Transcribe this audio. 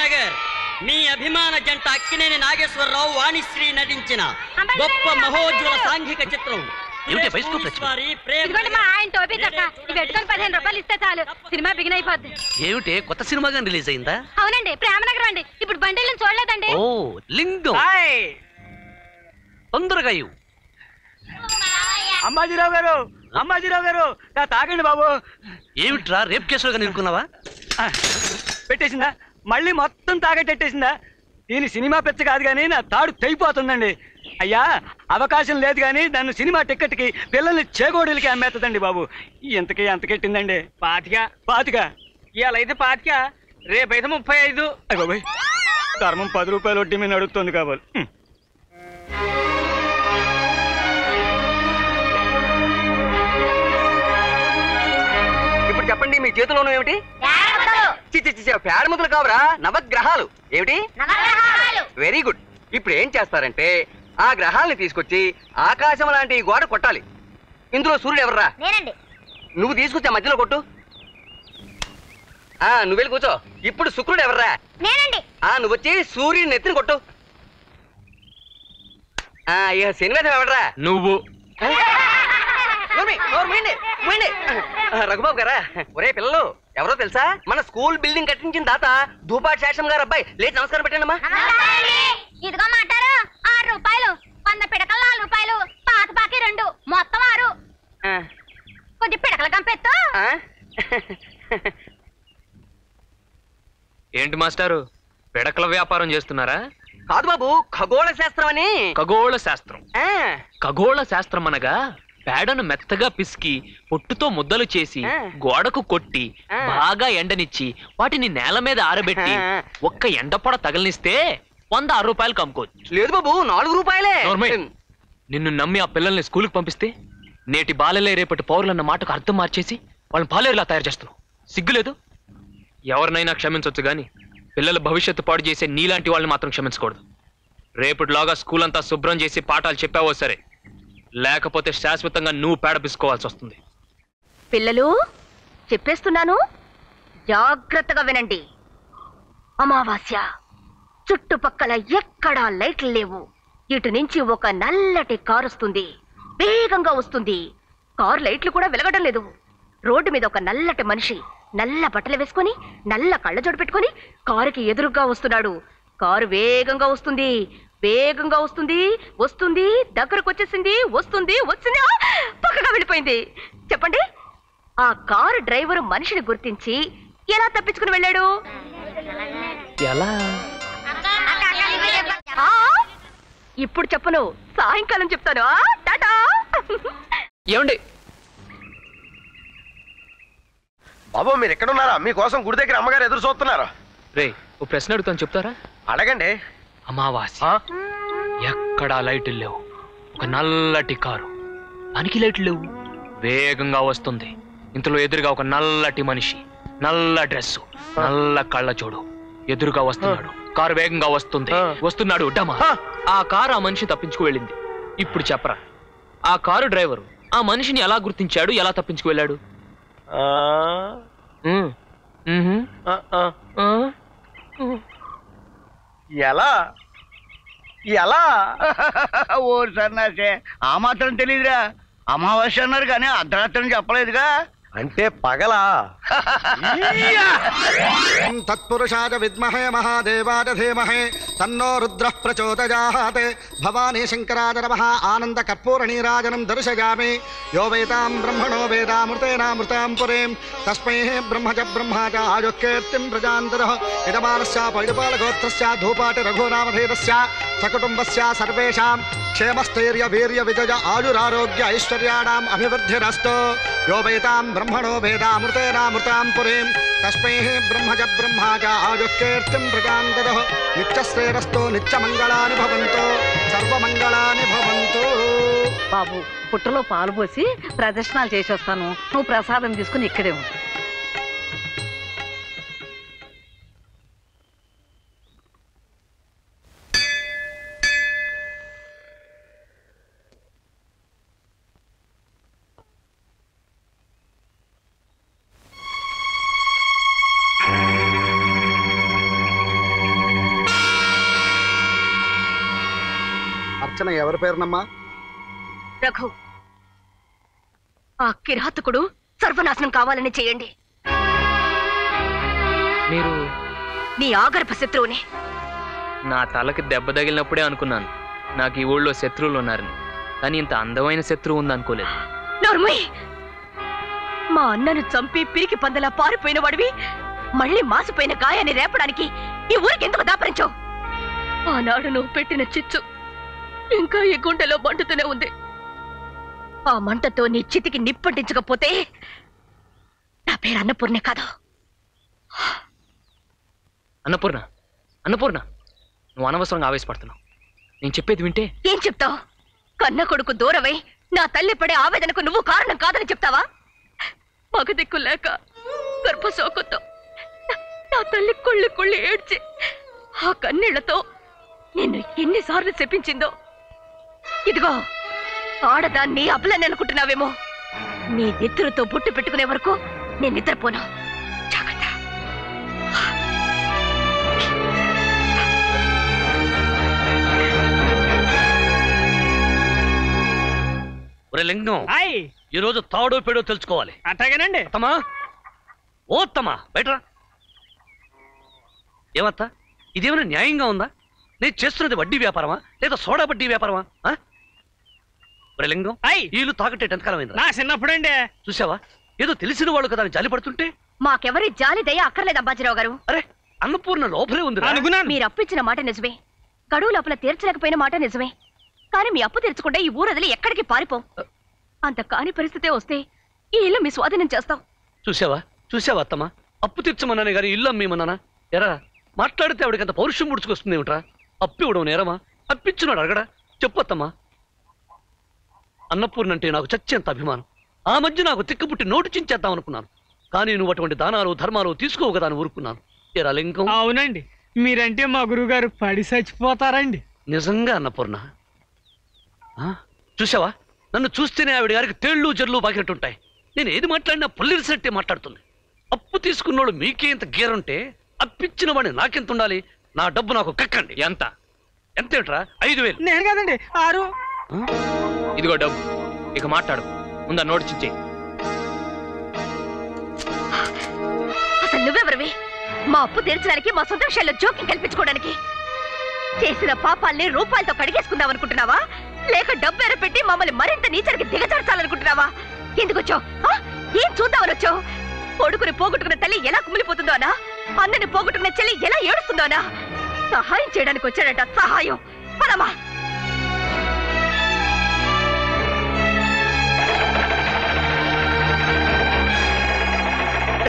నగర్ మీ అభిమాన జంట అక్కినేని నాగేశ్వరరావు వాణిశ్రీ నటించిన గొప్ప మహోజ్వల సాంఘిక చిత్రం సినిమా బిగిన్ అయిపోద్ది. ఏమిటి కొత్త సినిమాగా రిలీజ్ అయిందా? అవునండి, ప్రేమనగరం అండి. ఇప్పుడు బండిల్ని చూడలేదండి. ఓ లింగం తొందరగా అంబాజీరావు గారు, అంబాజీరావు గారు తాగండి బాబు. ఏమిట్రా రేప్ కేసులుగా నిలుకున్నావా? పెట్టేసిందా? మళ్ళీ మొత్తం తాగట్టేసిందా? దీని సినిమా పెచ్చ కాదు కానీ నా తాడు తెగిపోతుందండి. అయ్యా అవకాశం లేదు కానీ నన్ను సినిమా టికెట్కి పిల్లల్ని చేగోడీలకి అమ్మేస్తుందండి బాబు. ఇంతకీ ఎంత కెట్టిందండి? పాతిక. ఇవాళ అయితే పాతిక, రేపైతే 35. బాబాయ్ ధర్మం 10 రూపాయలు వడ్డీ మీద అడుగుతుంది కాబోలు. ఇప్పుడు చెప్పండి, మీ చేతిలో ఏమిటి? పేడ ముద్దలు కావరా, నవగ్రహాలు. ఏమిటి? Very good. ఇప్పుడు ఏం చేస్తారంటే ఆ గ్రహాలని తీసుకొచ్చి ఆకాశం లాంటి గోడ కొట్టాలి. ఇందులో సూర్యుడు ఎవర్రా? నువ్వు తీసుకొచ్చా మధ్యలో కొట్టు. నువ్వు వెళ్ళి కూర్చో. ఇప్పుడు శుక్రుడు ఎవర్రా? నువ్వు వచ్చి సూర్యుని ఎత్తిని కొట్టు. శనివేదం ఎవడరా? నువ్వు. రఘుబాబు గారా? ఒరే పిల్లలు, ఎవరో తెలుసా? మన స్కూల్ బిల్డింగ్ కట్టించిన దాత ధూపాటి శేషం గారు అబ్బాయి. లేచి నమస్కారం పెట్టండి. ఇదిగో మాటారు. 6 రూపాయలు, 100 పిడకలు 4 రూపాయలు, పాత బాకీ 2, మొత్తం 6. కొద్ది పిడకలు కంపెత్తు. ఏంటి మాస్టారు, పిడకల వ్యాపారం చేస్తున్నారా? కాదు బాబు, ఖగోళ శాస్త్రం అని. ఖగోళ శాస్త్రం? ఖగోళ శాస్త్రం అనగా పేడను మెత్తగా పిసికి పొట్టుతో ముద్దలు చేసి గోడకు కొట్టి బాగా ఎండనిచ్చి వాటిని నేల మీద ఆరబెట్టి ఒక్క ఎండపొడ తగలనిస్తే 106 రూపాయలు కమ్ముకోవచ్చు. లేదు బాబు, 4 రూపాయలే. నిన్ను నమ్మి ఆ పిల్లల్ని స్కూల్కి పంపిస్తే నేటి బాలలే రేపటి పౌరులన్న మాటకు అర్థం మార్చేసి వాళ్ళని పాలేరులా తయారు చేస్తున్నావు. సిగ్గులేదు? ఎవరినైనా క్షమించవచ్చు గాని పిల్లల భవిష్యత్తు పాడు చేసే నీలాంటి వాళ్ళని మాత్రం క్షమించకూడదు. రేపటిలాగా స్కూల్ అంతా శుభ్రం చేసి పాఠాలు చెప్పావో సరే, లేకపోతే శాశ్వతంగా నువ్వు పేడ పిసుకోవాల్సి వస్తుంది. పిల్లలు చెప్పేస్తున్నాను, జాగ్రత్తగా వినండి. అమావాస్య, చుట్టుపక్కల ఎక్కడా లైట్లు లేవు. ఇటు నుంచి ఒక నల్లటి కారు వస్తుంది, వేగంగా వస్తుంది. కారు లైట్లు కూడా వెలగడం లేదు. రోడ్డు మీద ఒక నల్లటి మనిషి నల్ల బట్టలు వేసుకొని నల్ల కళ్ళజోడు పెట్టుకొని కారుకి ఎదురుగా వస్తున్నాడు. కారు వేగంగా వస్తుంది, వేగంగా వస్తుంది, వస్తుంది, దగ్గరకు వచ్చేసింది, వస్తుంది, వచ్చింది, పక్కగా వెళ్ళిపోయింది. చెప్పండి, ఆ కారు డ్రైవరు మనిషిని గుర్తించి ఎలా తప్పించుకుని వెళ్ళాడు? ఎలా? ఇప్పుడు చెప్పను, సాయంకాలం చెప్తాను. టాటా. ఏమండి బాబు, మీరు ఎక్కడున్నారా? మీకోసం గుడి దగ్గర అమ్మగారు ఎదురు చూస్తున్నారు. రే, ఓ ప్రశ్న అడుగుతాను, చెప్తారా? అడగండి. అమావాస్య, ఎక్కడా లైట్లు లేవు. ఒక నల్లటి కారు, దానికి లైట్లు లేవు, వేగంగా వస్తుంది. ఇంతలో ఎదురుగా ఒక నల్లటి మనిషి, నల్ల డ్రెస్సు, నల్ల కళ్ళజోడు ఎదురుగా వస్తున్నాడు. కారు వేగంగా వస్తున్నాడు. డమా! ఆ కారు ఆ మనిషి తప్పించుకు వెళ్ళింది. ఇప్పుడు చెప్పరా, ఆ కారు డ్రైవరు ఆ మనిషిని ఎలా గుర్తించాడు, ఎలా తప్పించుకు వెళ్ళాడు? ఎలా ఎలా? ఓ సన్నాసే, ఆ మాత్రం తెలీదురా. అమావాస్య అన్నారు కానీ అర్ధరాత్రి చెప్పలేదుగా. అంటే పగలా? తత్పురుషాయ విద్మహే మహాదేవాయ ధీమహే తన్నో రుద్రః ప్రచోదయాత్. భవానీ శంకరాయ నమః. ఆనంద కర్పూర నీరాజనం దర్శయామి. యో వేదాం బ్రహ్మణో వేదామృతేనామృతాం పురీం తస్మై బ్రహ్మజ బ్రహ్మాజ ఆయుఃకీర్తిం ప్రజాంతరః. యజమానస్య పైడుపాలగోత్రస్య ధూపాటి రఘునామధేయస్య సకుటుంబస్య సర్వేషాం క్షేమస్థైర్య వీర్య విజయ ఆయురారోగ్య ఐశ్వర్యాణాం అభివృద్ధిరస్తు. యో వేదాం బ్రహ్మణో వేదామృతేనామృతాం పురీం తస్మై బ్రహ్మజ బ్రహ్మాజ ఆయుఃకీర్తిం ప్రజాంతరః. నిత్యశ్రేయస్తు నిత్యమంగళాని భవంతు సర్వమంగళాని భవంతు. బాబు, పుట్టలో పాలు పోసి ప్రదర్శనలు చేసి వస్తాను. నువ్వు ప్రసాదం తీసుకుని ఇక్కడే ఉంటావు. అర్చన ఎవరి పేరునమ్మా? రఘు, ఆ కిరాతకుడు సర్వనాశనం కావాలని చేయండి. మీరు నీ ఆగర్భ శత్రువుని. నా తలకి దెబ్బ తగిలినప్పుడే అనుకున్నాను నాకు ఈ ఊళ్ళో శత్రువులు ఉన్నారని, కానీ ఇంత అందమైన శత్రువు ఉందనుకోలేదు. నోర్మయ్, మా అన్నను చంపి పిరికి పందలా పారిపోయిన వాడివి మళ్ళీ మాసిపోయిన గాయాన్ని రేపడానికి ఈ ఊరికి ఎందుకు దాపరించావు? ఆనాడు నువ్వు పెట్టిన చిచ్చు ఇంకా ఈ గుండెలో మండుతూనే ఉంది. ఆ మంటతో నీ చితికి నిప్పంటించకపోతే నా పేరు అన్నపూర్ణే కాదు. అన్నపూర్ణ, అన్నపూర్ణ, నువ్వు అనవసరంగా ఆవేశపడుతున్నావు. నేను చెప్పేది వింటే. ఏం చెప్తావు? కన్న కొడుకు దూరమై నా తల్లి పడే ఆవేదనకు నువ్వు కారణం కాదని చెప్తావా? మగ దిక్కు లేక గర్భశోకంతో నా తల్లి కుళ్ళి కుళ్ళి ఏడ్చి ఆ కన్నీళ్లతో నిన్ను ఎన్నిసార్లు చెప్పించిందో. ఇదిగో, ఆడదాన్ని అబలని అనుకుంటున్నావేమో. నీ నిద్రతో బుట్టు పెట్టుకునే వరకు నేను నిద్రపోను. జాగ్రత్త. ఒరే లింగం, ఈ రోజు తాడో పేడో తెలుసుకోవాలి. అట్లాగేనండి. తమా ఓ తమా బయటరా. ఏమత్తా, ఇదేమైనా న్యాయంగా ఉందా? నేను చేస్తున్నది వడ్డీ వ్యాపారమా లేదా సోడా వడ్డీ వ్యాపారమా? ఒరే లింగం, వీళ్ళు తాకట్టేట ఎంతకాలమైంది? నా చిన్నప్పుడండి. చూసావా, ఏదో తెలిసిన వాళ్ళు కదా అని జాలి పడుతుంటే. మాకెవరి జాలి దయ అక్కర్లేదు అబ్బాజీరావు గారు. అరే, అన్నపూర్ణ లోపలే ఉంది. మీరు అప్పిచ్చిన మాట నిజమే, గడువు లోపల తీర్చలేకపోయిన మాట నిజమే. కానీ మీ అప్పు తీర్చకుండా ఈ ఊరదిలి ఎక్కడికి పారిపో. అంత కాని పరిస్థితే వస్తే ఈ ఇల్లు మీ స్వాధీనం చేస్తాం. చూసావా చూసావా అత్తమ్మా, అప్పు తీర్చమన్నానే గానీ ఇల్లు అమ్మేమన్నానా? ఎరా, మాట్లాడితే ఆవిడకి అంత పౌరుషం ముడుచుకొస్తుంది ఏమిట్రా? అప్పు ఇవ్వడం నేరమా? అప్పిచ్చున్నాడు అడగడా? చెప్పత్తమ్మా. అన్నపూర్ణ అంటే నాకు చచ్చేంత అభిమానం. ఆ మధ్య నాకు తిక్కుపుట్టి నోటు చించేద్దాం అనుకున్నాను, కానీ నువ్వు అటువంటి దానాలు ధర్మాలు తీసుకోవు కదా అని ఊరుకున్నాను. ఎరా లింగం. అవునండి, మీరంటే మా గురువుగారు పడి చచ్చిపోతారండి. నిజంగా అన్నపూర్ణ. చూసావా, నన్ను చూస్తేనే ఆవిడ గారికి తేళ్లు జర్లు బాగినట్టుంటాయి. నేను ఏది మాట్లాడినా పుల్లిరిసినట్టే మాట్లాడుతుంది. అప్పు తీసుకున్నోడు మీకే ఇంత గీరుంటే అప్పిచ్చిన వాడిని నాకెంత ఉండాలి? నా డబ్బు నాకు కక్కండి. ఎంత? ఎంతేంట్రా? 5,000. నేను కదండి 6. ఇదిగో డబ్బు, ఇక మాట్లాడు. ముందా నోటు చించే. అసలు నువ్వెవరివి? మా అప్పు తీర్చడానికి మా సొంత విషయాల్లో జోక్యం కల్పించుకోవడానికి? చేసిన పాపాల్ని రూపాయలతో కడిగేసుకుందాం అనుకుంటున్నావా? లేక డబ్బు ఎరపెట్టి మమ్మల్ని మరింత నీచరికి దిగజార్చాలనుకుంటున్నావా? ఎందుకు వచ్చావు? ఏం చూద్దామని వచ్చావు? కొడుకుని పోగొట్టుకున్న తల్లి ఎలా కుమిలిపోతుందో అనా? అన్నని పోగొట్టుకున్న చెల్లి ఎలా ఏడుస్తుందో అనా? సహాయం చేయడానికి వచ్చాడట. సహాయం పదమా.